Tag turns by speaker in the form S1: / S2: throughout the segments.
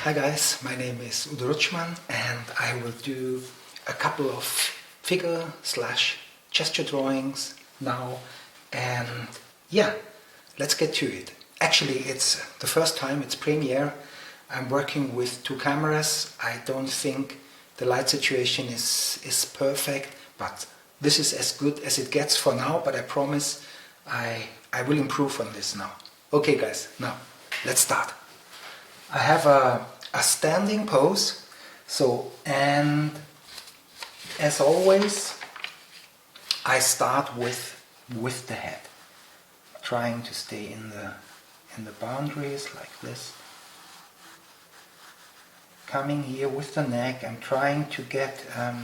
S1: Hi guys, my name is Udo Rutschmann and I will do a couple of figure/gesture drawings now, and yeah, let's get to it. Actually, it's the first time, it's premiere. I'm working with two cameras. I don't think the light situation is perfect, but this is as good as it gets for now, but I promise I will improve on this now. Okay guys, now let's start. I have a standing pose, and as always I start with the head, trying to stay in the boundaries like this. Coming here with the neck, I'm trying to get the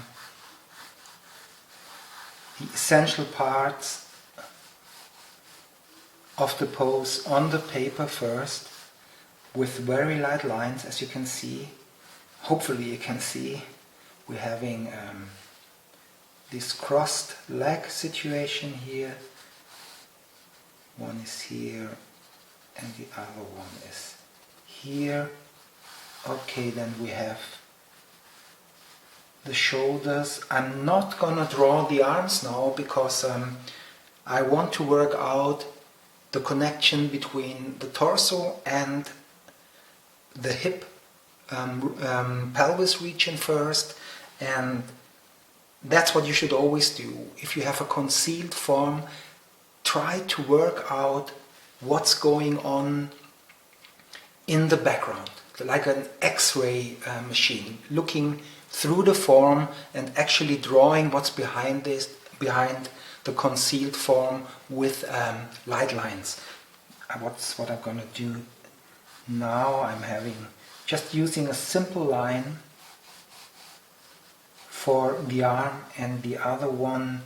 S1: essential parts of the pose on the paper first, with very light lines, as you can see. Hopefully you can see we're having this crossed leg situation here. One is here and the other one is here. Okay, then we have the shoulders. I'm not gonna draw the arms now because I want to work out the connection between the torso and the hip pelvis region first, and that's what you should always do. If you have a concealed form, try to work out what's going on in the background, like an X-ray machine, looking through the form and actually drawing what's behind the concealed form with light lines. What I'm gonna do now, I'm just using a simple line for the arm, and the other one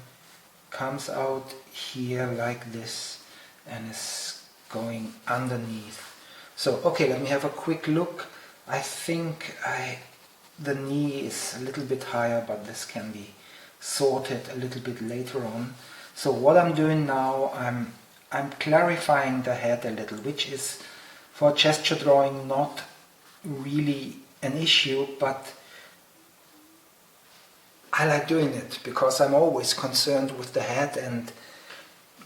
S1: comes out here like this and is going underneath. So okay, let me have a quick look. I think the knee is a little bit higher, but this can be sorted a little bit later on. So what I'm doing now, I'm clarifying the head a little, which is for gesture drawing not really an issue, but I like doing it because I'm always concerned with the head.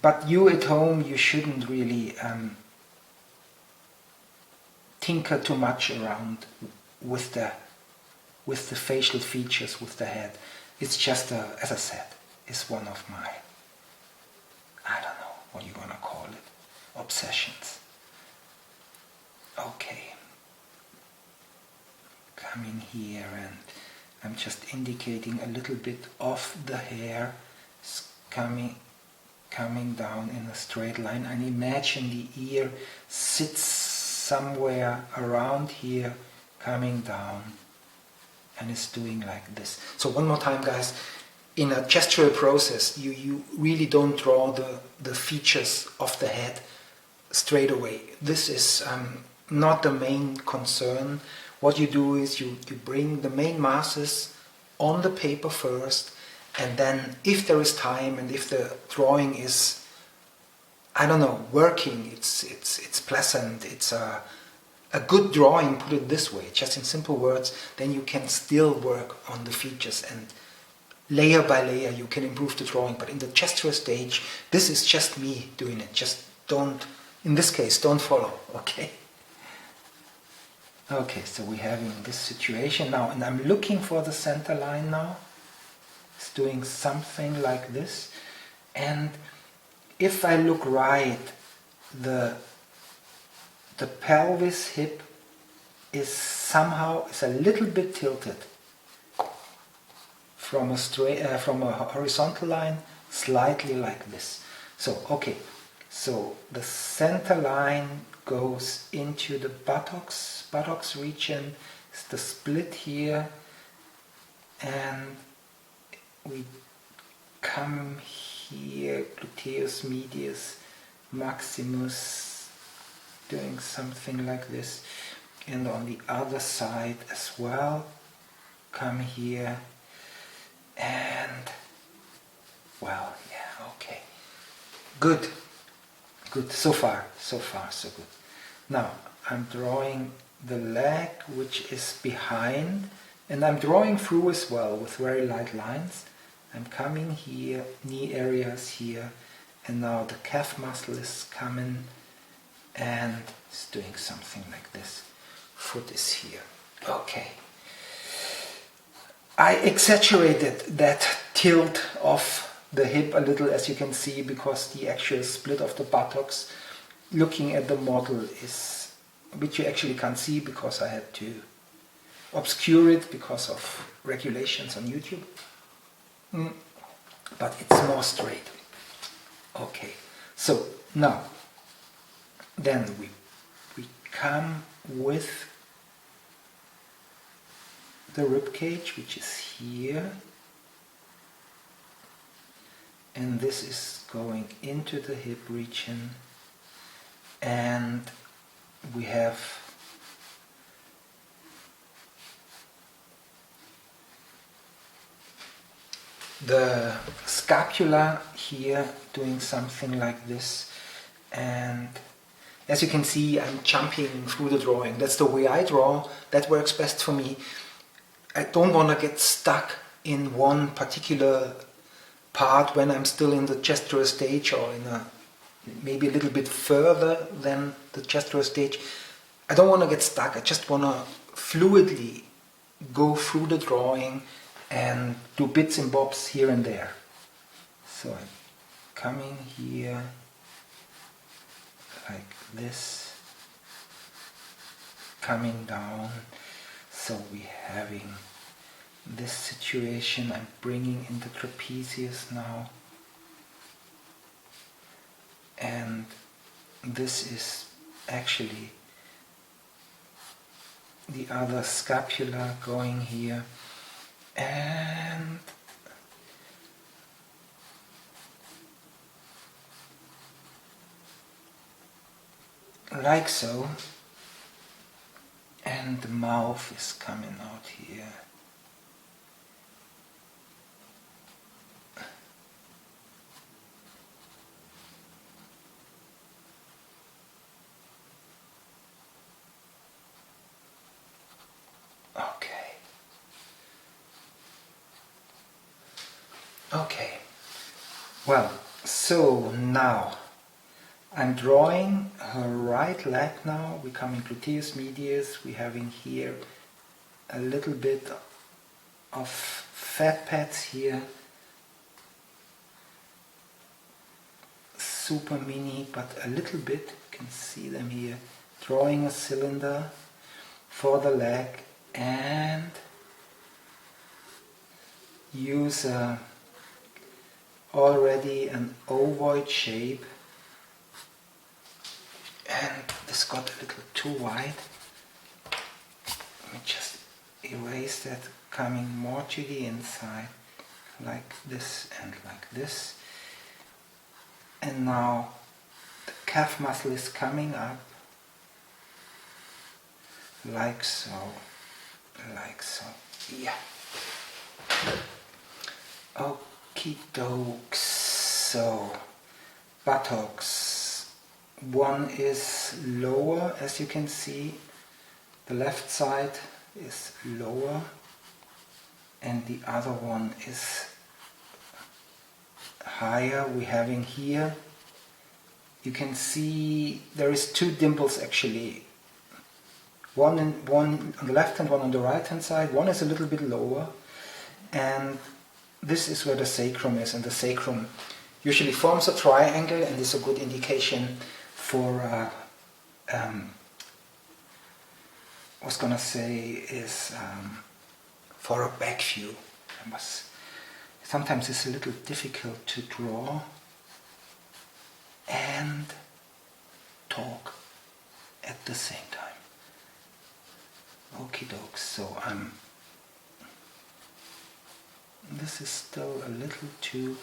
S1: But you at home, you shouldn't really tinker too much around with the facial features, with the head. It's just as I said, it's one of my, I don't know what you're gonna call it, obsessions. Okay, coming here, and I'm just indicating a little bit of the hair coming down in a straight line, and imagine the ear sits somewhere around here, coming down, and it's doing like this. So one more time guys, in a gestural process you really don't draw the features of the head straight away. This is not the main concern. What you do is you bring the main masses on the paper first, and then if there is time and if the drawing is, I don't know, working, it's pleasant, it's a good drawing, put it this way, just in simple words, then you can still work on the features, and layer by layer you can improve the drawing. But in the gestural stage, this is just me doing it. Just don't, in this case, don't follow, okay? Okay, so we're having this situation now, and I'm looking for the center line now. It's doing something like this, and if I look right, the pelvis hip is a little bit tilted from a horizontal line, slightly like this. So okay, so the center line goes into the buttocks region. It's the split here, and we come here, gluteus medius maximus, doing something like this, and on the other side as well, come here, and well, yeah, okay, good, so far so good. Now I'm drawing the leg which is behind, and I'm drawing through as well with very light lines. I'm coming here, knee areas here, and now the calf muscle is coming and it's doing something like this. Foot is here. Okay. I exaggerated that tilt of the hip a little, as you can see, because the actual split of the buttocks, looking at the model, is, which you actually can't see because I had to obscure it because of regulations on YouTube. But it's more straight. Okay, so now, then we come with the ribcage, which is here, and this is going into the hip region, and we have the scapula here doing something like this, and as you can see, I'm jumping through the drawing. That's the way I draw. That works best for me. I don't want to get stuck in one particular part when I'm still in the gestural stage, or in a maybe a little bit further than the gestural stage. I don't want to get stuck. I just want to fluidly go through the drawing and do bits and bobs here and there. So I'm coming here like this, coming down. So we're having this situation. I'm bringing in the trapezius now, and this is actually the other scapula going here, and like so, and the mouth is coming out here. Okay, well, so now I'm drawing her right leg now. We're coming gluteus medius. We're having here a little bit of fat pads here. Super mini, but a little bit. You can see them here. Drawing a cylinder for the leg and use already an ovoid shape, and this got a little too wide. Let me just erase that, coming more to the inside, like this and like this. And now the calf muscle is coming up, like so, yeah. Okie dokes. So, buttocks. One is lower, as you can see. The left side is lower, and the other one is higher. We're having here, you can see there is two dimples actually. One on the left hand, one on the right hand side. One is a little bit lower, and this is where the sacrum is, and the sacrum usually forms a triangle and is a good indication for I was gonna say is for a back view. Sometimes it's a little difficult to draw and talk at the same time. Okie dokes, so this is still a little too,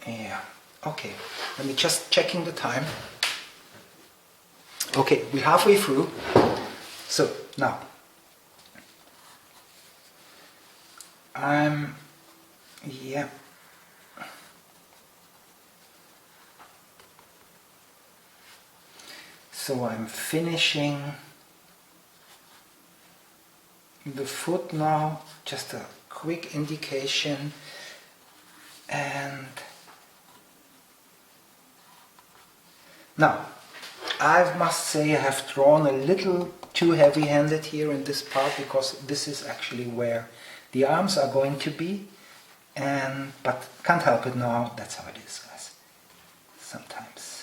S1: yeah, okay, let me just checking the time. Okay, we're halfway through, so now, yeah, So I'm finishing the foot now, just a quick indication, and now I must say I have drawn a little too heavy-handed here in this part, because this is actually where the arms are going to be, but can't help it now, that's how it is, guys. Sometimes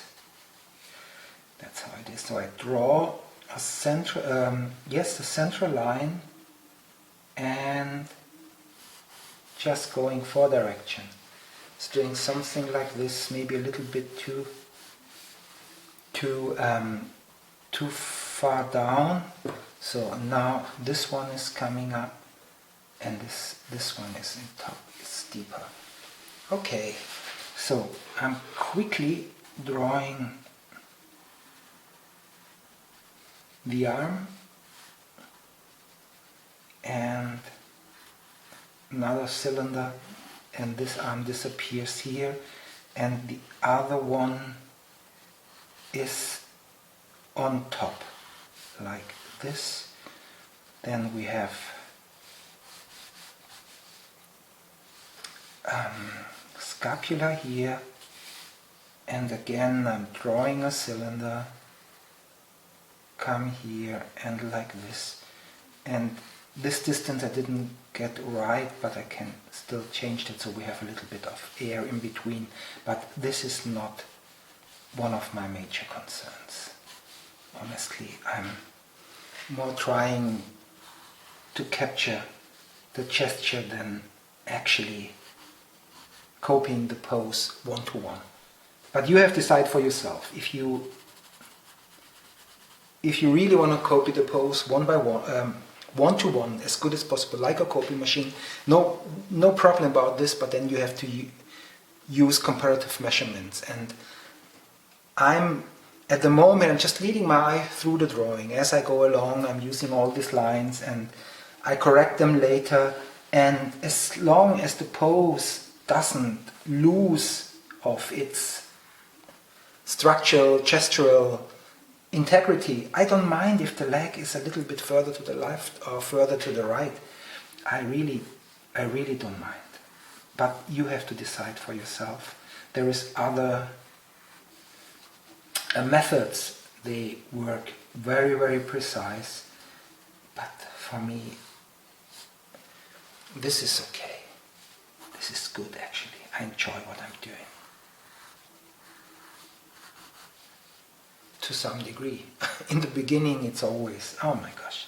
S1: that's how it is. So I draw a central line and just going 4 direction. It's doing something like this, maybe a little bit too far down. So now this one is coming up, and this one is in top, it's deeper. Okay, so I'm quickly drawing the arm and another cylinder, and this arm disappears here, and the other one is on top like this. Then we have scapula here, and again I'm drawing a cylinder, come here and like this, and this distance I didn't get right, but I can still change it so we have a little bit of air in between, but this is not one of my major concerns. Honestly, I'm more trying to capture the gesture than actually copying the pose one-to-one. But you have to decide for yourself. If you really want to copy the pose one by one, one-to-one, as good as possible, like a copy machine, no problem about this, but then you have to use comparative measurements. And at the moment, I'm just leading my eye through the drawing. As I go along, I'm using all these lines, and I correct them later. And as long as the pose doesn't lose of its structural, gestural integrity, I don't mind if the leg is a little bit further to the left or further to the right. I really don't mind. But you have to decide for yourself. There is other methods. They work very, very precise. But for me, this is okay. This is good actually. I enjoy what I'm doing. To some degree. In the beginning it's always, oh my gosh,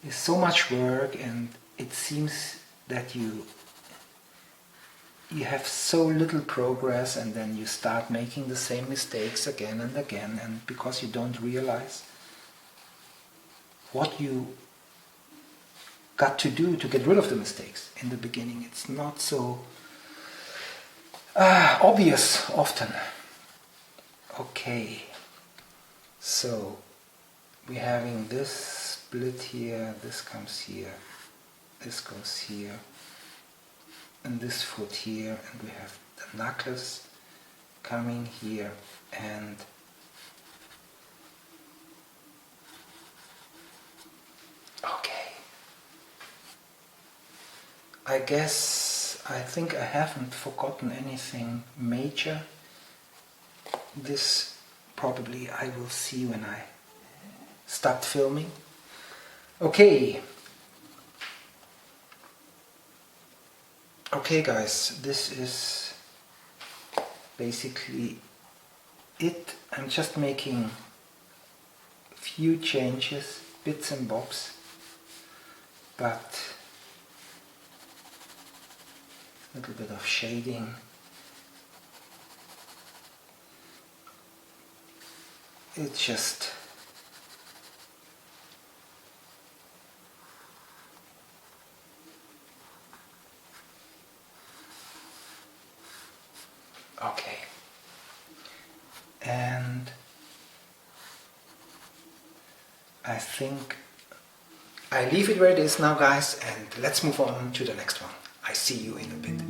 S1: it's so much work, and it seems that you have so little progress, and then you start making the same mistakes again and again, and because you don't realize what you got to do to get rid of the mistakes. In the beginning it's not so obvious often. Okay. So we're having this split here, this comes here, this goes here, and this foot here, and we have the knuckles coming here, and okay. I think I haven't forgotten anything major. This probably I will see when I start filming. Okay. Okay guys, this is basically it. I'm just making a few changes, bits and bobs, but a little bit of shading. It's just okay. And I think I leave it where it is now, guys, and let's move on to the next one. I see you in a bit.